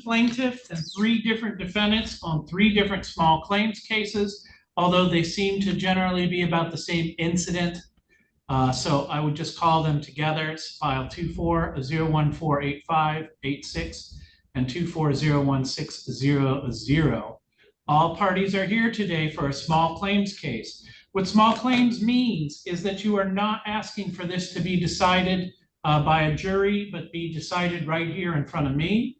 plaintiff and 3 different defendants on 3 different small claims cases, although they seem to generally be about the same incident. So I would just call them together. It's file 24-0148586 and 24-01600. All parties are here today for a small claims case. What small claims means is that you are not asking for this to be decided by a jury, but be decided right here in front of me.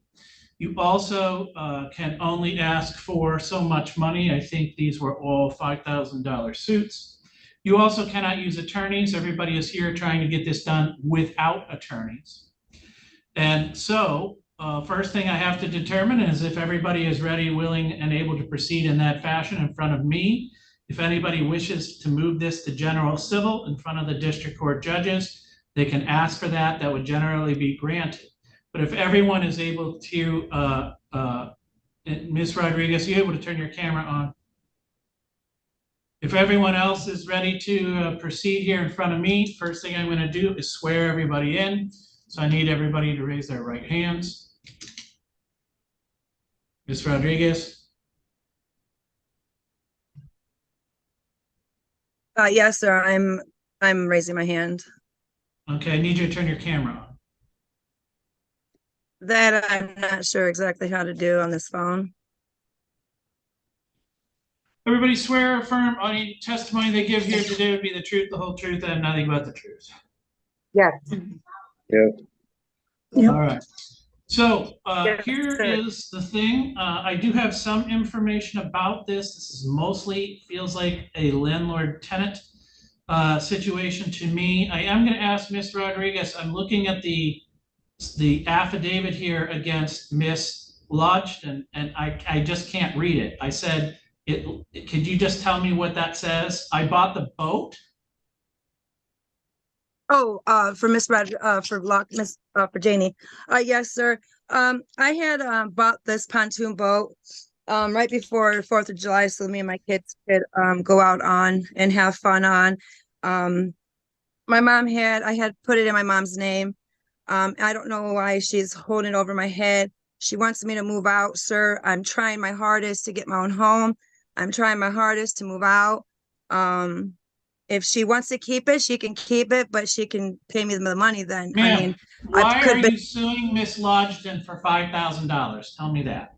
You also can only ask for so much money. I think these were all $5,000 suits. You also cannot use attorneys. Everybody is here trying to get this done without attorneys. And so first thing I have to determine is if everybody is ready, willing, and able to proceed in that fashion in front of me. If anybody wishes to move this to general civil in front of the district court judges, they can ask for that. That would generally be granted. But if everyone is able to, Ms. Rodriguez, you able to turn your camera on? If everyone else is ready to proceed here in front of me, first thing I'm going to do is swear everybody in. So I need everybody to raise their right hands. Ms. Rodriguez? Yes, sir. I'm raising my hand. Okay, I need you to turn your camera on. That I'm not sure exactly how to do on this phone. Everybody swear or affirm any testimony they give here today would be the truth, the whole truth, and nothing but the truth. Yes. Yeah. All right. So Yes, here sir. is the thing. I do have some information about this. This is mostly feels like a landlord-tenant situation to me. I am going to ask Ms. Rodriguez. I'm looking at the affidavit here against Miss Lodged, and I just can't read it. I said, could you just tell me what that says? I bought the boat. Oh, for Miss for Janie. Yes, sir. I had bought this pontoon boat right before 4th of July, so me and my kids could go out on and have fun on. I had put it in my mom's name. I don't know why she's holding it over my head. She wants me to move out, sir. I'm trying my hardest to get my own home. I'm trying my hardest to move out. If she wants to keep it, she can keep it, but she can pay me the money then. I mean, why are you suing Miss Lodgden for $5,000? Tell me that.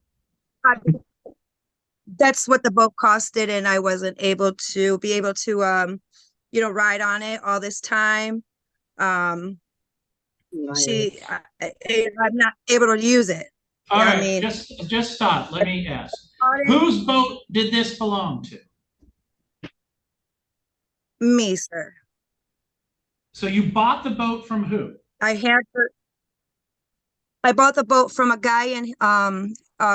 That's what the boat costed, and I wasn't able to ride on it all this time. I'm not able to use it. All right, I mean, just stop. Let me ask. Whose boat did this belong to? Me, sir. So you bought the boat from who? I bought the boat from a guy in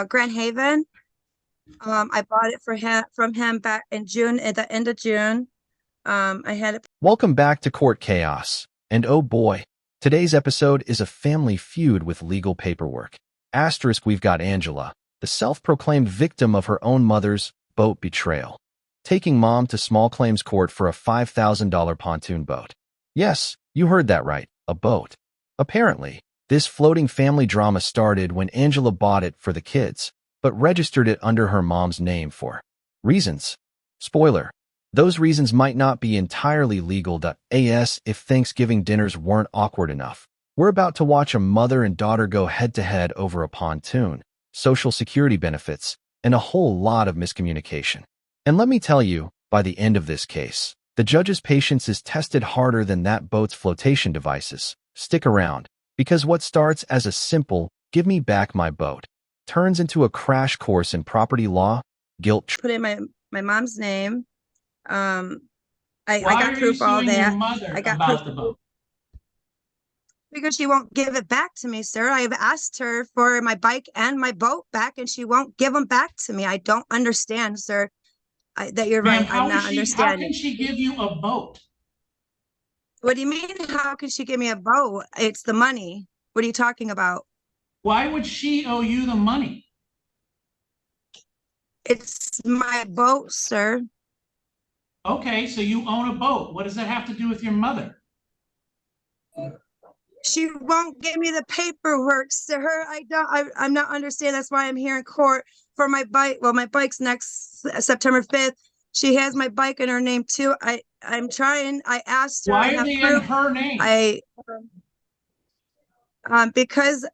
Grand Haven. I bought it from him back in June, at the end of June. I had it. Welcome back to Court Chaos. And oh boy, today's episode is a family feud with legal paperwork. Asterisk, we've got Angela, the self-proclaimed victim of her own mother's boat betrayal, taking mom to small claims court for a $5,000 pontoon boat. Yes, you heard that right, a boat. Apparently, this floating family drama started when Angela bought it for the kids, but registered it under her mom's name for reasons. Spoiler, those reasons might not be entirely legal. As if Thanksgiving dinners weren't awkward enough, we're about to watch a mother and daughter go head-to-head over a pontoon, Social Security benefits, and a whole lot of miscommunication. And let me tell you, by the end of this case, the judge's patience is tested harder than that boat's flotation devices. Stick around, because what starts as a simple, give me back my boat, turns into a crash course in property law, guilt. Put in my mom's name. I got proof of all that. I got proof the boat. Because she won't give it back to me, sir. I've asked her for my bike and my boat back, and she won't give them back to me. I don't understand, sir. That you're right. I'm not understanding. How can she give you a boat? What do you mean? How can she give me a boat? It's the money. What are you talking about? Why would she owe you the money? It's my boat, sir. Okay, so you own a boat. What does that have to do with your mother? She won't give me the paperwork, sir. I'm not understanding. That's why I'm here in court for my bike. Well, my bike's next September 5th. She has my bike in her name too. I'm trying. I asked her. I Why are have they in proof. her name? Because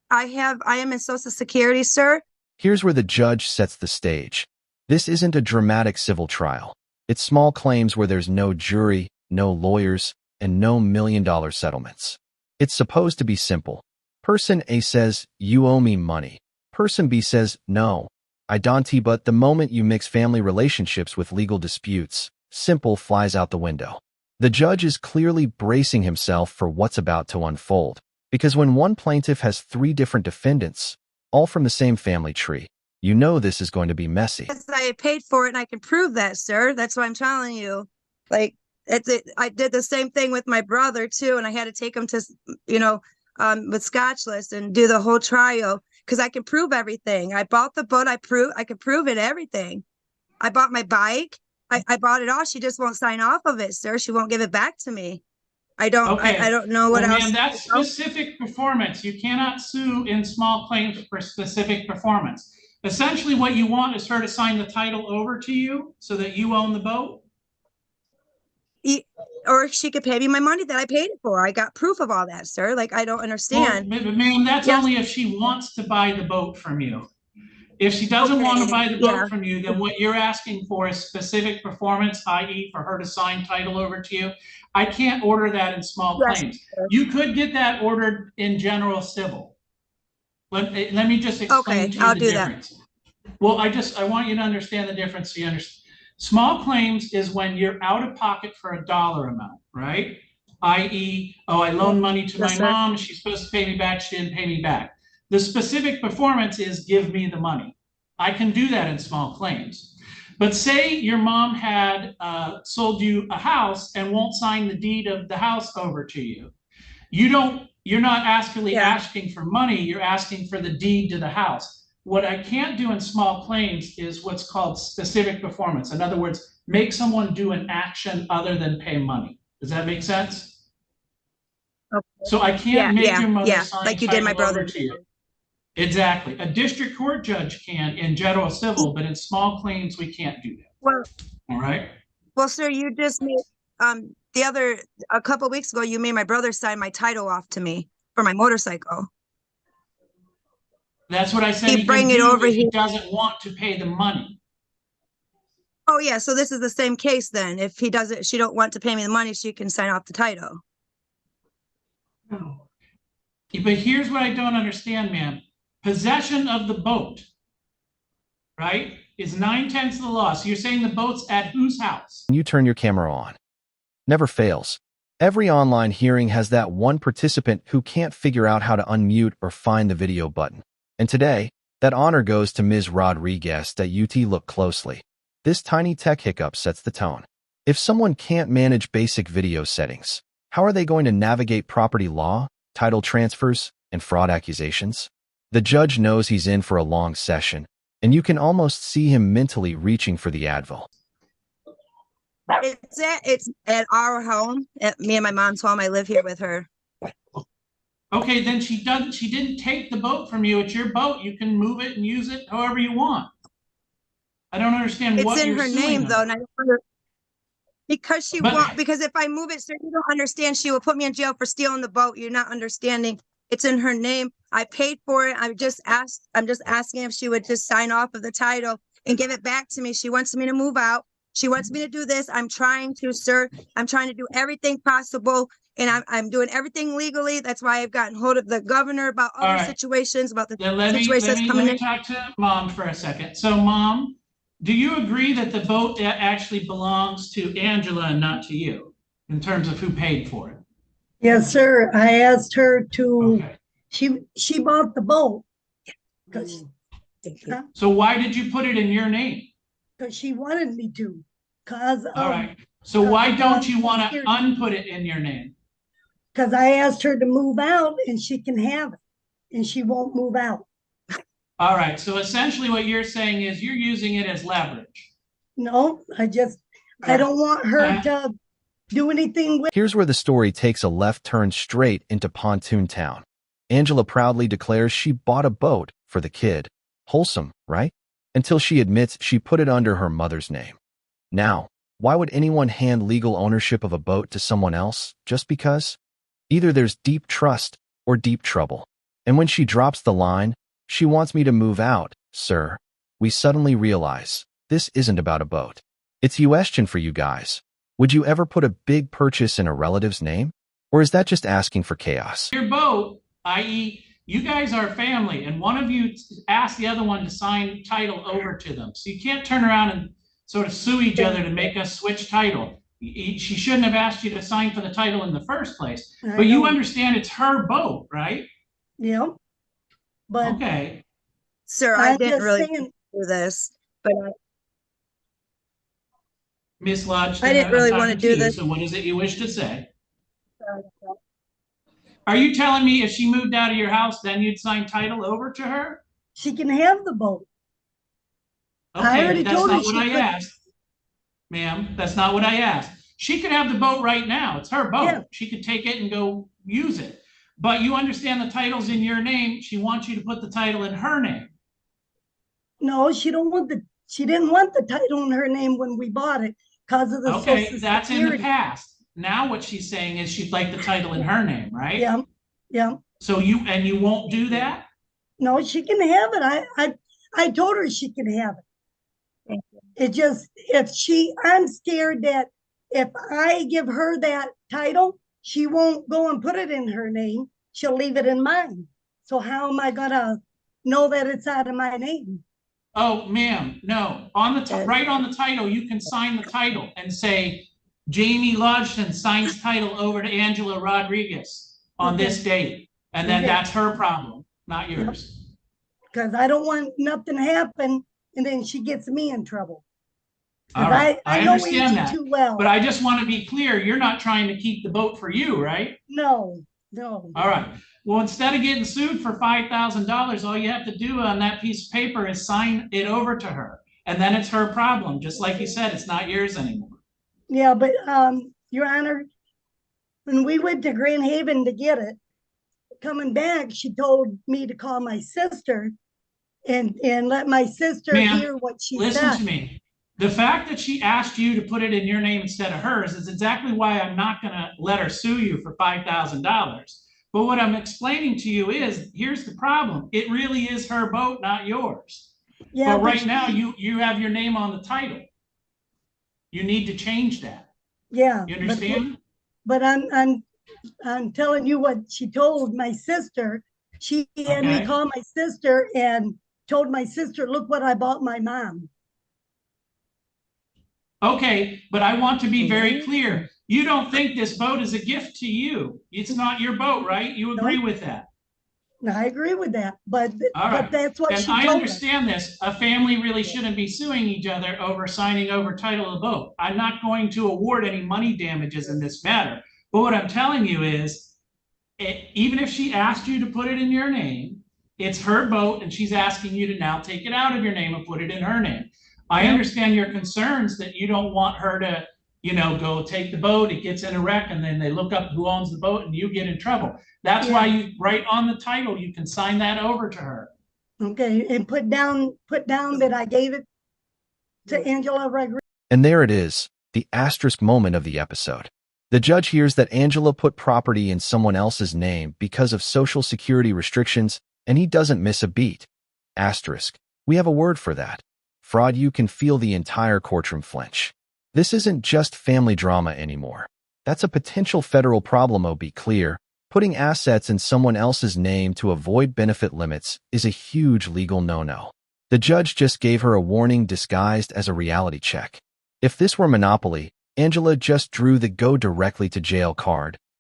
I am in Social Security, sir. Here's where the judge sets the stage. This isn't a dramatic civil trial. It's small claims where there's no jury, no lawyers, and no million-dollar settlements. It's supposed to be simple. Person A says, you owe me money. Person B says, no, I don't, but the moment you mix family relationships with legal disputes, simple flies out the window. The judge is clearly bracing himself for what's about to unfold, because when one plaintiff has 3 different defendants, all from the same family tree, you know this is going to be messy. Yes, I paid for it and I can prove that, sir. That's why I'm telling you. Like, I did the same thing with my brother too, and I had to take him to, with Scotch list and do the whole trial because I can prove everything. I bought the boat. I can prove it, everything. I bought my bike. I bought it all. She just won't sign off of it, sir. She won't give it back to me. I don't know what else. Ma'am, that's specific performance. You cannot sue in small claims for specific performance. Essentially, what you want is her to sign the title over to you so that you own the boat. Or she could pay me my money that I paid it for. I got proof of all that, sir. Like, I don't understand. Well, ma'am, that's only if she wants to buy the boat from you. If she doesn't want to buy the boat from you, then what you're asking for is specific performance, i.e. for her to sign title over to you. I can't order that in small claims. You could get that ordered in general civil. Let me just explain to you the difference. Well, I want you to understand the difference. So you understand. Small claims is when you're out of pocket for a dollar amount, right? I.e., oh, I loaned money to my mom. She's supposed to pay me back. She didn't pay me back. The specific performance is give me the money. I can do that in small claims. But say your mom had sold you a house and won't sign the deed of the house over to you. You're not actually asking for money. You're asking for the deed to the house. What I can't do in small claims is what's called specific performance. In other words, make someone do an action other than pay money. Does that make sense? Okay. So I can't make your mother sign like you did my brother to you. Exactly. A district court judge can in general civil, but in small claims, we can't do that. Well, all right. Well, sir, you just made a couple of weeks ago, you made my brother sign my title off to me for my motorcycle. That's what I said. He bring it over. He doesn't want to pay the money. Oh yeah, so this is the same case then. If he doesn't, she don't want to pay me the money, she can sign off the title. Oh. But here's what I don't understand, ma'am. Possession of the boat, right, is 9/10 of the law. So you're saying the boat's at whose house? You turn your camera on. Never fails. Every online hearing has that one participant who can't figure out how to unmute or find the video button. And today, that honor goes to Ms. Rodriguez at UT. Look closely. This tiny tech hiccup sets the tone. If someone can't manage basic video settings, how are they going to navigate property law, title transfers, and fraud accusations? The judge knows he's in for a long session, and you can almost see him mentally reaching for the Advil. It's at our home, at me and my mom's home. I live here with her. Okay, then she didn't take the boat from you. It's your boat. You can move it and use it however you want. I don't understand what you're suing. It's in her name, though, and because because if I move it, sir, you don't understand. She will put me in jail for stealing the boat. You're not understanding. It's in her name. I paid for it. I'm just asking if she would just sign off of the title and give it back to me. She wants me to move out. She wants me to do this. I'm trying to, sir. I'm trying to do everything possible. And I'm doing everything legally. That's why I've gotten hold of the governor about other situations, about the situations coming in. Let me talk to Mom for a second. So, Mom, do you agree that the boat actually belongs to Angela and not to you in terms of who paid for it? Yes, sir. I asked her to, she bought the boat. So why did you put it in your name? Because she wanted me to. All right. So why don't you want to unput it in your name? Because I asked her to move out and she can have it. And she won't move out. All right. So essentially what you're saying is you're using it as leverage. No, I don't want her to do anything with. Here's where the story takes a left turn straight into Pontoon Town. Angela proudly declares she bought a boat for the kid. Wholesome, right? Until she admits she put it under her mother's name. Now, why would anyone hand legal ownership of a boat to someone else just because? Either there's deep trust or deep trouble. And when she drops the line, "She wants me to move out, sir," we suddenly realize this isn't about a boat. It's a question for you guys. Would you ever put a big purchase in a relative's name? Or is that just asking for chaos? Your boat, i.e., you guys are family, and one of you asked the other one to sign title over to them. So you can't turn around and sort of sue each other to make us switch title. She shouldn't have asked you to sign for the title in the first place. But you understand it's her boat, right? Yeah. But Okay. Sir, I I'm didn't just really saying, do this, but Ms. Lodge, I didn't really want to do this. So what is it you wish to say? Are you telling me if she moved out of your house, then you'd sign title over to her? she can have the boat. I Okay, already that's told her not what she I could. asked. Ma'am, that's not what I asked. She could have the boat right now. It's her boat. Yeah. She could take it and go use it. But you understand the title's in your name. She wants you to put the title in her name. No, she didn't want the title in her name when we bought it because of the Okay, Social that's in the Security. past. Now what she's saying is she'd like the title in her name, right? Yeah, yeah. So you won't do that? No, she can have it. I told her she can have it. It just, I'm scared that if I give her that title, she won't go and put it in her name. She'll leave it in mine. So how am I gonna know that it's out of my name? Oh, ma'am, no. Right on the title, you can sign the title and say, Jamie Lodgson signs title over to Angela Rodriguez on this date. And then that's her problem, not yours. Because I don't want nothing to happen and then she gets me in trouble. All right, I know understand Angie that. too well. But I just want to be clear, you're not trying to keep the boat for you, right? No. All right. Well, instead of getting sued for $5,000, all you have to do on that piece of paper is sign it over to her. And then it's her problem. Just like you said, it's not yours anymore. Yeah, but Your Honor, when we went to Grand Haven to get it, coming back, she told me to call my sister and let my sister hear what she said. Listen to me. The fact that she asked you to put it in your name instead of hers is exactly why I'm not going to let her sue you for $5,000. But what I'm explaining to you is, here's the problem. It really is her boat, not yours. Yeah, but right now, you have your name on the title. You need to change that. Yeah. You understand? But I'm telling you what she told my sister. She had me call my sister and told my sister, look what I bought my mom. Okay, but I want to be very clear. You don't think this boat is a gift to you. It's not your boat, right? You agree with that? I agree with that, but that's what and she I told understand this. A family really shouldn't be suing each other over signing over title of the boat. I'm not going to award any money damages in this matter. But what I'm telling you is, even if she asked you to put it in your name, it's her boat and she's asking you to now take it out of your name and put it in her name. I understand your concerns that you don't want her to, go take the boat, it gets in a wreck, and then they look up who owns the boat and you get in trouble. That's why you write on the title, you can sign that over to her. Okay, and put down that I gave it to Angela Rodriguez. And there it is, the asterisk moment of the episode. The judge hears that Angela put property in someone else's name because of Social Security restrictions, and he doesn't miss a beat. Asterisk. We have a word for that. Fraud. You can feel the entire courtroom flinch. This isn't just family drama anymore. That's a potential federal problem. Be clear, putting assets in someone else's name to avoid benefit limits is a huge legal no-no. The judge just gave her a warning disguised as a reality check. If this were Monopoly, Angela just drew the go directly to jail card,